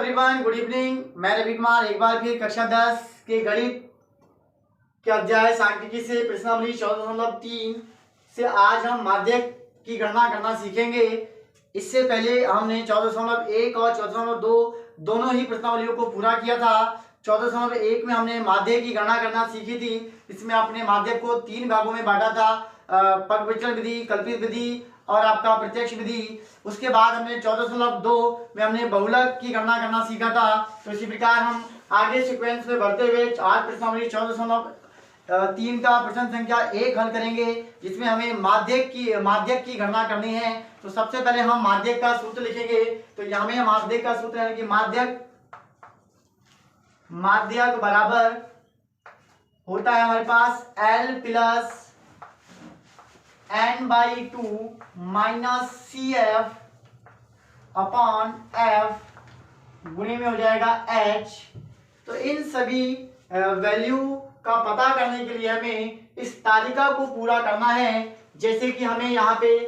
Everyone, good evening. मैं रवि कुमार एक बार फिर कक्षा 10 के गणित के अध्याय सांख्यिकी से प्रश्नावली 14.3 से आज हम माध्यक की गणना करना सीखेंगे। इससे पहले हमने 14.1 और 14.2 दोनों ही प्रश्नावलियों को पूरा किया था। 14.1 में हमने माध्यक की गणना करना सीखी थी। इसमें आपने माध्यक को 3 भागों में बांटा था, पग विचलन विधि, कल्पित विधि और आपका प्रत्यक्ष विधि। उसके बाद हमने 14.2 में हमने बहुलक की गणना करना सीखा था। तो इसी प्रकार हम आगे सीक्वेंस में बढ़ते हुए आज प्रश्नावली 14.3 का प्रश्न संख्या 1 हल करेंगे, जिसमें हमें माध्यक की गणना करनी है। तो सबसे पहले हम माध्यक का सूत्र लिखेंगे। तो यहाँ में माध्यक का सूत्र है कि माध्यक बराबर होता है हमारे पास L plus n/2 minus CF upon F गुणे में हो जाएगा H। तो इन सभी वैल्यू का पता करने के लिए हमें इस तालिका को पूरा करना है। जैसे कि हमें यहाँ पे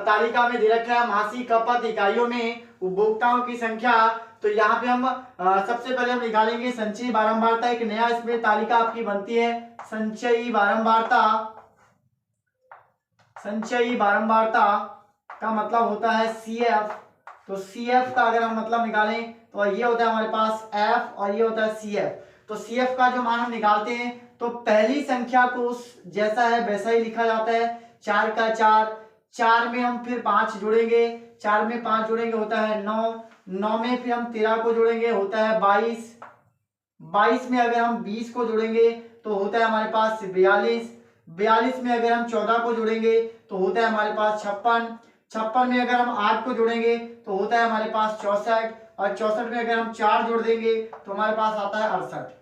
तालिका में दे रखा है मासिक खपत इकाइयों में उपभोक्ताओं की संख्या। तो यहाँ पे हम सबसे पहले हम निकालेंगे संचयी बारंबारता। एक नया इसमें तालिका आपकी बनती है, संचयी बारंबारता का मतलब होता है CF। तो CF का अगर हम मतलब निकालें तो ये होता है हमारे पास F और ये होता है CF। तो CF का जो मान हम निकालते हैं तो पहली संख्या को जैसा है वैसा ही लिखा जाता है। 4 का 4 में हम फिर 5 जोड़ेंगे, 4 में 5 जोड़ेंगे होता है 9 में फिर हम 13 को जोड़ेंगे होता है 22 में अगर हम 20 को जोड़ेंगे तो होता है हमारे पास 42 में अगर हम 14 को जोड़ेंगे तो होता है हमारे पास 56 में अगर हम 8 को जोड़ेंगे तो होता है हमारे पास 64 और 64 में अगर हम 4 जोड़ देंगे तो हमारे पास आता है 68।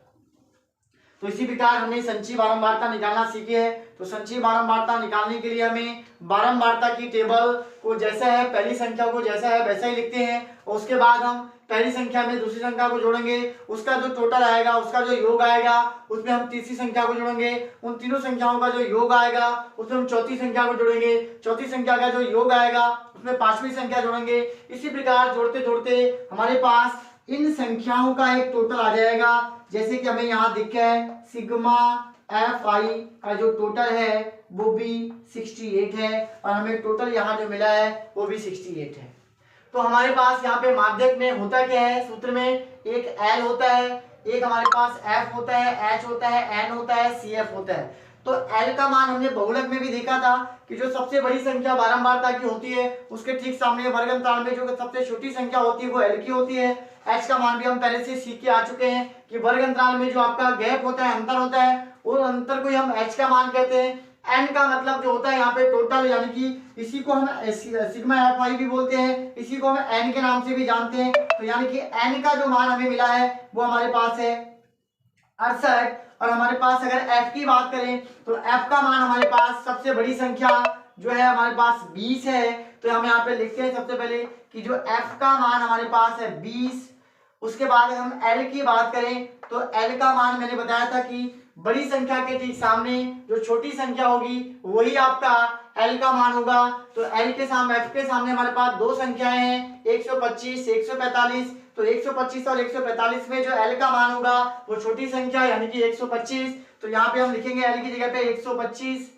तो इसी प्रकार हमने संचयी बारंबारता निकालना सीखी है। तो संचयी बारंबारता निकालने के लिए हमें बारंबारता की टेबल को जैसा है, पहली संख्या को जैसा है वैसा ही लिखते हैं और उसके बाद हम पहली संख्या में दूसरी संख्या को जोड़ेंगे, उसका जो टोटल आएगा, उसका जो योग आएगा, उसमें हम तीसरी संख्या को जोड़ेंगे, उन तीनों संख्याओं का जो योग आएगा उसमें हम चौथी संख्या को जोड़ेंगे, चौथी संख्या का जो योग आएगा उसमें पांचवी संख्या जोड़ेंगे। इसी प्रकार जोड़ते जोड़ते हमारे पास इन संख्याओं का एक टोटल आ जाएगा। जैसे कि हमें यहाँ दिख रहा है सिग्मा FI का जो टोटल है वो भी 68 है और हमें टोटल यहाँ जो मिला है वो भी 68 है। तो हमारे पास यहाँ पे माध्यक में होता क्या है, सूत्र में एक L होता है, एक हमारे पास F होता है, H होता है, N होता है, CF होता है। तो L का मान हमने बहुलक में भी देखा था कि जो सबसे बड़ी संख्या बारंबारता की होती है उसके ठीक सामने वर्ग अंतराल में जो सबसे छोटी संख्या होती है वो L की होती है। H का मान भी हम पहले से सीख के आ चुके हैं कि वर्ग अंतराल में जो आपका गैप होता है, अंतर होता है, उस अंतर को ही हम H का मान कहते हैं। N का मतलब जो होता है यहाँ पे टोटल, यानी कि इसी को हम सिग्मा FI भी बोलते हैं, इसी को हम N के नाम से भी जानते हैं। तो यानी कि N का जो मान हमें मिला है वो हमारे पास है 68। और हमारे पास अगर F की बात करें तो F का मान हमारे पास सबसे बड़ी संख्या जो है हमारे पास 20 है। तो हम यहाँ पे लिखते हैं सबसे पहले कि जो F का मान हमारे पास है 20। उसके बाद अगर हम L की बात करें तो L का मान मैंने बताया था कि बड़ी संख्या के ठीक सामने जो छोटी संख्या होगी वही आपका L का मान होगा। तो L के सामने F के सामने हमारे पास दो संख्याएं हैं, 125 145। तो 125 और 145 में जो L का मान होगा वो छोटी संख्या यानी कि 125। तो यहाँ पे हम लिखेंगे L की जगह पे 125।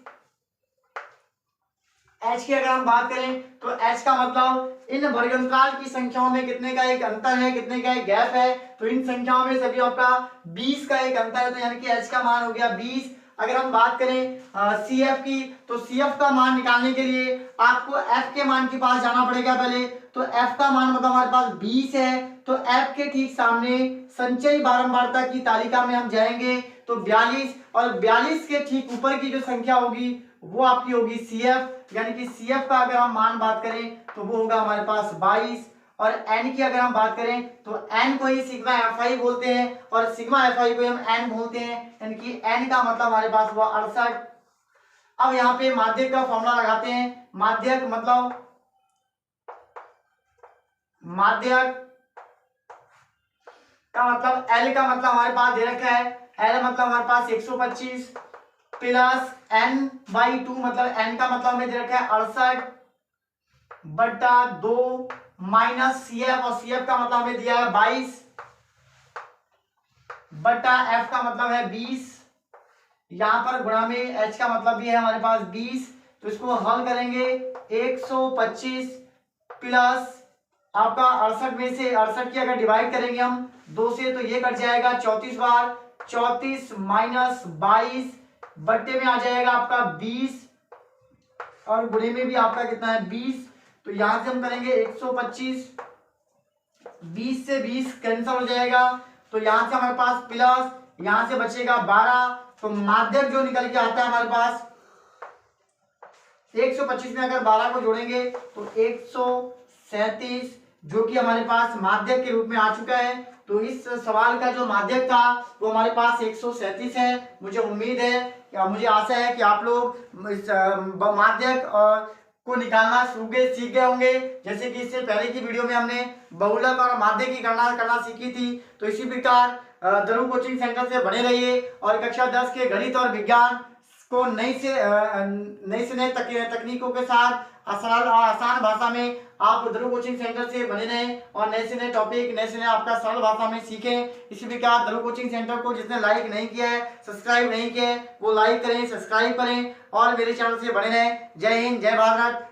H की अगर हम बात करें तो H का मतलब इन वर्गंतराल की संख्याओं में कितने का एक अंतर है, कितने का एक गैप है। तो इन संख्याओं में सभी आपका 20 का एक अंतर है। तो यानी कि H का मान हो गया 20। अगर हम बात करें CF की तो CF का मान निकालने के लिए आपको F के मान के पास जाना पड़ेगा पहले। तो F का मान मतलब हमारे पास 20 है। तो F के ठीक सामने संचयी बारंबारता की तालिका में हम जाएंगे तो 42 और 42 के ठीक ऊपर की जो संख्या होगी वो आपकी होगी CF। यानी कि CF का अगर हम मान बात करें तो वो होगा हमारे पास 22। और N की अगर हम बात करें तो N को ही सिग्मा FI बोलते हैं और सिग्मा FI को हम N बोलते हैं, यानी कि N का मतलब हमारे पास हुआ 68। अब यहाँ पे माध्यक का फॉर्मूला लगाते हैं। माध्यक का मतलब L का मतलब हमारे पास दे रखा है, L मतलब हमारे पास 125 प्लस N/2 मतलब N का मतलब हमें दे रखा है 68/2 माइनस सी एफ, और सी एफ का मतलब हमें दिया है 22 बटा एफ का मतलब है 20, यहां पर गुणा में एच का मतलब भी है हमारे पास 20, तो इसको हल करेंगे 125 प्लस आपका 68 में से 68 की अगर डिवाइड करेंगे हम 2 से तो ये कट जाएगा 34 बार, 34 माइनस 22 बट्टे में आ जाएगा आपका 20 और गुणे में भी आपका कितना है 20, तो यहां से हम करेंगे 125, 20 से 20 कैंसिल हो जाएगा, तो यहां से हमारे पास प्लस, यहां से बचेगा 12, तो माध्यक जो निकल के आता है हमारे पास 125 में अगर 12 को जोड़ेंगे तो 137, जो कि हमारे पास माध्यक के रूप में आ चुका है। तो इस सवाल का जो माध्यक था वो हमारे पास 137 है। मुझे उम्मीद है या मुझे आशा है कि आप लोग इस माध्यक को निकालना सीख गए होंगे। जैसे कि इससे पहले की वीडियो में हमने बहुलक और माध्यक की गणना करना सीखी थी। तो इसी प्रकार ध्रुव कोचिंग सेंटर से बने रहिए और कक्षा 10 के गणित और विज्ञान को नई से नई तकनीकों के साथ सरल और आसान भाषा में आप ध्रुव कोचिंग सेंटर से बने रहें और नए से नए टॉपिक, नए से नए आपका सरल भाषा में सीखें। इसी प्रकार ध्रुव कोचिंग सेंटर को जिसने लाइक नहीं किया है, सब्सक्राइब नहीं किया है, वो लाइक करें, सब्सक्राइब करें और मेरे चैनल से बने रहें। जय हिंद, जय भारत।